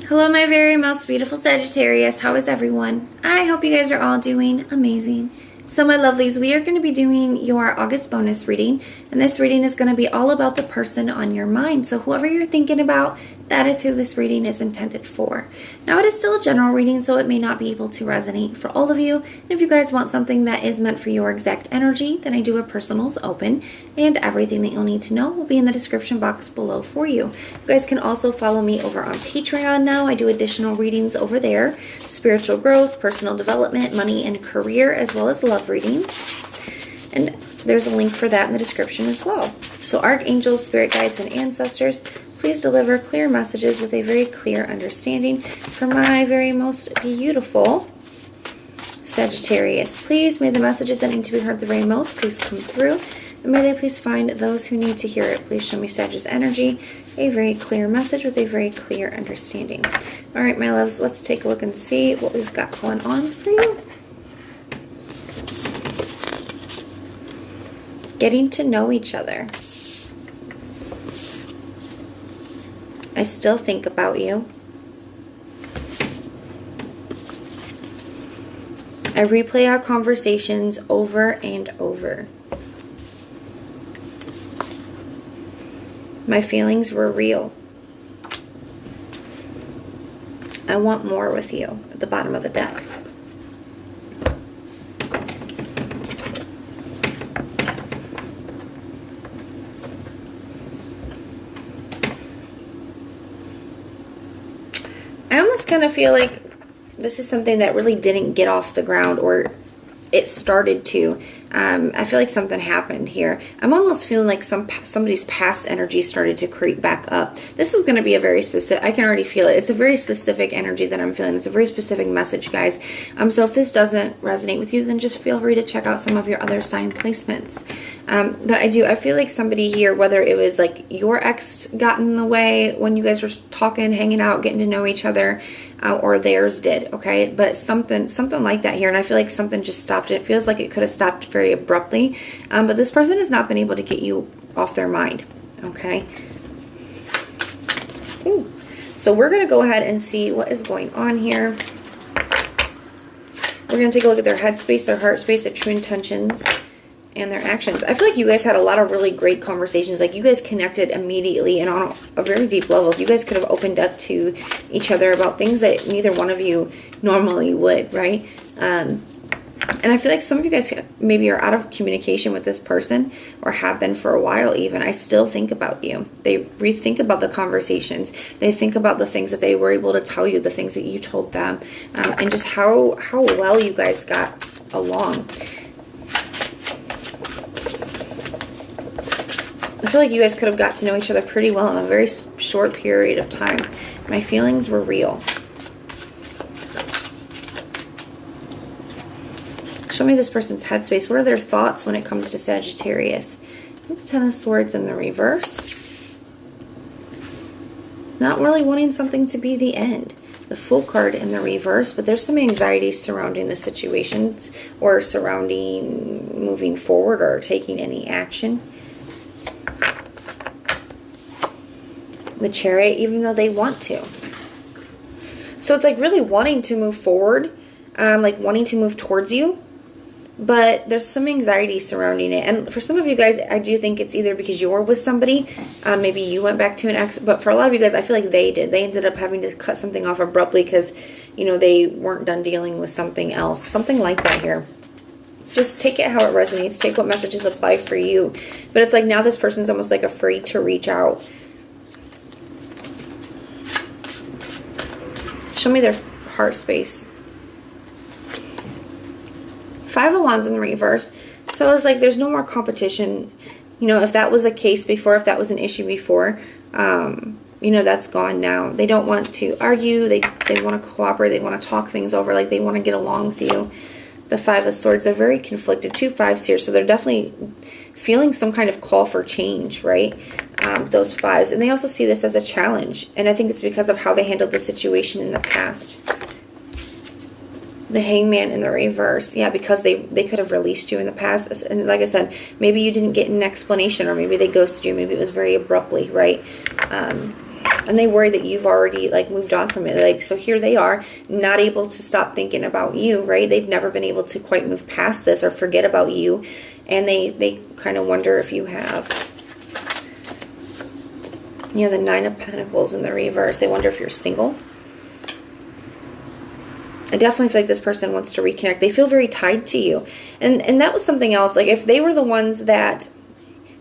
Hello, my very most beautiful Sagittarius. How is everyone? I hope you guys are all doing amazing. So my lovelies, we are going to be doing your August bonus reading, and this reading is going to be all about the person on your mind. So whoever you're thinking about, that is who this reading is intended for. Now, it is still a general reading, so it may not be able to resonate for all of you. And if you guys want something that is meant for your exact energy, then I do a personals open, and everything that you'll need to know will be in the description box below for you. You guys can also follow me over on Patreon now. I do additional readings over there. Spiritual growth, personal development, money and career, as well as love readings. And there's a link for that in the description as well. So archangels, spirit guides, and ancestors, please deliver clear messages with a very clear understanding for my very most beautiful Sagittarius. Please, may the messages that need to be heard the very most please come through. And may they please find those who need to hear it. Please show me Sagittarius energy, a very clear message with a very clear understanding. All right, my loves, let's take a look and see what we've got going on for you. Getting to know each other. I still think about you. I replay our conversations over and over. My feelings were real. I want more with you at the bottom of the deck. I almost kind of feel like this is something that really didn't get off the ground, or it started to. I feel like something happened here. I'm almost feeling like somebody's past energy started to creep back up. This is going to be a very specific, I can already feel it. It's a very specific energy that I'm feeling. It's a very specific message, guys. So if this doesn't resonate with you, then just feel free to check out some of your other sign placements. But I feel like somebody here, whether it was like your ex got in the way when you guys were talking, hanging out, getting to know each other, or theirs did, okay? But something like that here, and I feel like something just stopped it. It feels like it could have stopped very abruptly, but this person has not been able to get you off their mind, okay? Ooh. So we're going to go ahead and see what is going on here. We're going to take a look at their headspace, their heart space, their true intentions, and their actions. I feel like you guys had a lot of really great conversations. Like, you guys connected immediately and on a very deep level. You guys could have opened up to each other about things that neither one of you normally would, right? And I feel like some of you guys maybe are out of communication with this person, or have been for a while even. I still think about you. They rethink about the conversations. They think about the things that they were able to tell you, the things that you told them, and just how well you guys got along. I feel like you guys could have got to know each other pretty well in a very short period of time. My feelings were real. Show me this person's headspace. What are their thoughts when it comes to Sagittarius? The Ten of Swords in the reverse. Not really wanting something to be the end. The Fool card in the reverse, but there's some anxiety surrounding the situations, or surrounding moving forward or taking any action. The Chariot, even though they want to. So it's like really wanting to move forward, like wanting to move towards you, but there's some anxiety surrounding it. And for some of you guys, I do think it's either because you're with somebody, maybe you went back to an ex, but for a lot of you guys, I feel like they did. They ended up having to cut something off abruptly because, you know, they weren't done dealing with something else. Something like that here. Just take it how it resonates. Take what messages apply for you. But it's like now this person's almost like afraid to reach out. Show me their heart space. Five of Wands in the reverse. So it's like there's no more competition. You know, if that was a case before, if that was an issue before, you know, that's gone now. They don't want to argue. They want to cooperate. They want to talk things over. Like, they want to get along with you. The Five of Swords, they're very conflicted. Two fives here, so they're definitely feeling some kind of call for change, right? Those fives. And they also see this as a challenge. And I think it's because of how they handled the situation in the past. The Hangman in the reverse. Yeah, because they could have released you in the past. And like I said, maybe you didn't get an explanation, or maybe they ghosted you. Maybe it was very abruptly, right? And they worry that you've already like moved on from it. Like, so here they are, not able to stop thinking about you, right? They've never been able to quite move past this or forget about you. And they kind of wonder if you have, you know, the Nine of Pentacles in the reverse. They wonder if you're single. I definitely feel like this person wants to reconnect. They feel very tied to you. And that was something else. Like if they were the ones that,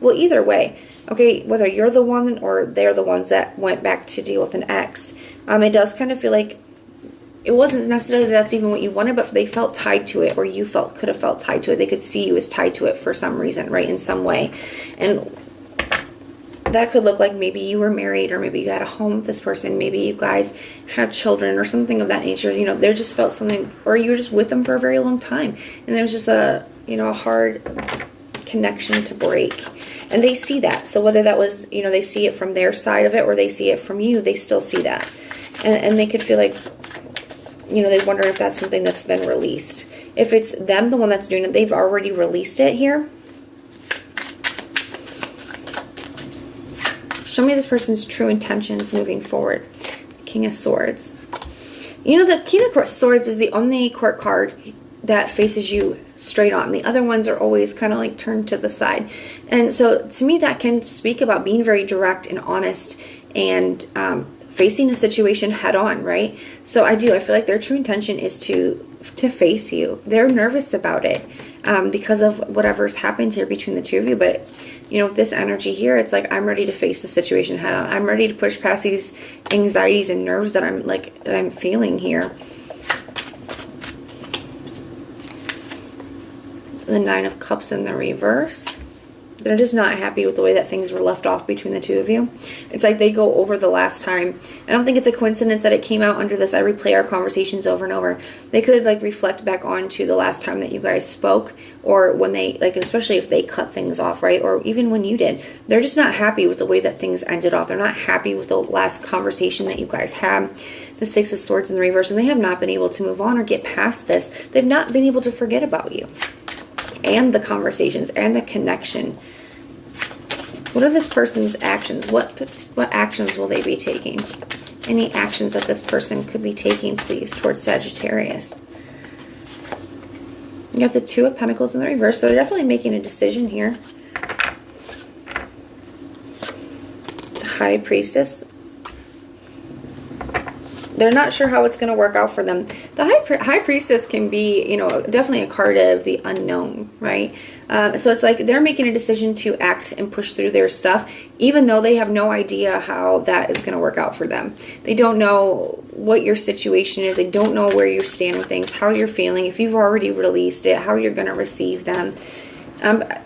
well, either way, okay, whether you're the one or they're the ones that went back to deal with an ex, it does kind of feel like it wasn't necessarily that's even what you wanted, but they felt tied to it, or you could have felt tied to it. They could see you as tied to it for some reason, right, in some way. And that could look like maybe you were married, or maybe you had a home with this person, maybe you guys had children or something of that nature. You know, they just felt something, or you were just with them for a very long time, and there was just a, you know, a hard connection to break. And they see that. So whether that was, you know, they see it from their side of it or they see it from you, they still see that. And they could feel like, you know, they wonder if that's something that's been released. If it's them, the one that's doing it, they've already released it here. Show me this person's true intentions moving forward. King of Swords. You know, the King of Swords is the only court card that faces you straight on. The other ones are always kind of like turned to the side. And so to me, that can speak about being very direct and honest and facing a situation head on, right? So I feel like their true intention is to face you. They're nervous about it because of whatever's happened here between the two of you. But, you know, this energy here, it's like, I'm ready to face the situation head on. I'm ready to push past these anxieties and nerves that I'm feeling here. The Nine of Cups in the reverse. They're just not happy with the way that things were left off between the two of you. It's like they go over the last time. I don't think it's a coincidence that it came out under this. I replay our conversations over and over. They could like reflect back onto the last time that you guys spoke, or when they, like, especially if they cut things off, right? Or even when you did. They're just not happy with the way that things ended off. They're not happy with the last conversation that you guys had. The Six of Swords in the reverse. And they have not been able to move on or get past this. They've not been able to forget about you. And the conversations and the connection. What are this person's actions? What actions will they be taking? Any actions that this person could be taking, please, towards Sagittarius? You got the Two of Pentacles in the reverse, so they're definitely making a decision here. The High Priestess. They're not sure how it's going to work out for them. The High Priestess can be, you know, definitely a card of the unknown, right? So it's like they're making a decision to act and push through their stuff, even though they have no idea how that is going to work out for them. They don't know what your situation is. They don't know where you stand with things, how you're feeling, if you've already released it, how you're going to receive them.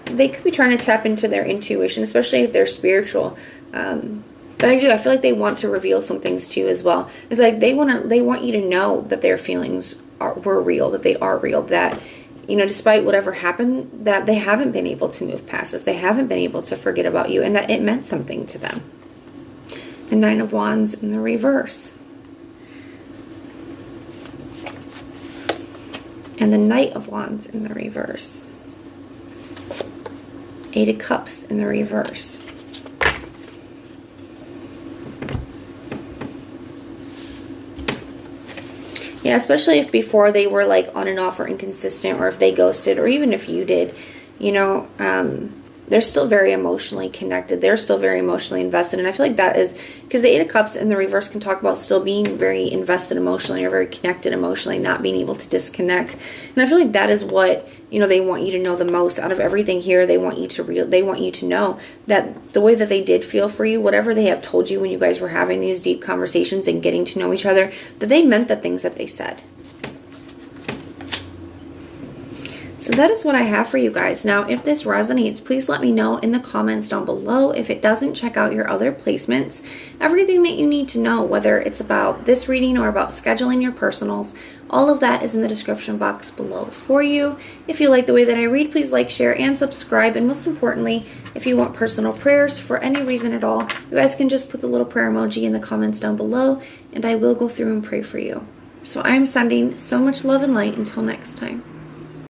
They could be trying to tap into their intuition, especially if they're spiritual. But I feel like they want to reveal some things to you as well. It's like they want you to know that their feelings were real, that they are real, that, you know, despite whatever happened, that they haven't been able to move past this. They haven't been able to forget about you, and that it meant something to them. The Nine of Wands in the reverse. And the Knight of Wands in the reverse. Eight of Cups in the reverse. Yeah, especially if before they were like on and off or inconsistent, or if they ghosted, or even if you did, you know, they're still very emotionally connected. They're still very emotionally invested. And I feel like that is because the Eight of Cups in the reverse can talk about still being very invested emotionally or very connected emotionally, not being able to disconnect. And I feel like that is what, you know, they want you to know the most out of everything here. They want you to know that the way that they did feel for you, whatever they have told you when you guys were having these deep conversations and getting to know each other, that they meant the things that they said. So that is what I have for you guys. Now, if this resonates, please let me know in the comments down below. If it doesn't, check out your other placements. Everything that you need to know, whether it's about this reading or about scheduling your personals, all of that is in the description box below for you. If you like the way that I read, please like, share, and subscribe. And most importantly, if you want personal prayers for any reason at all, you guys can just put the little prayer emoji in the comments down below, and I will go through and pray for you. So I'm sending so much love and light until next time.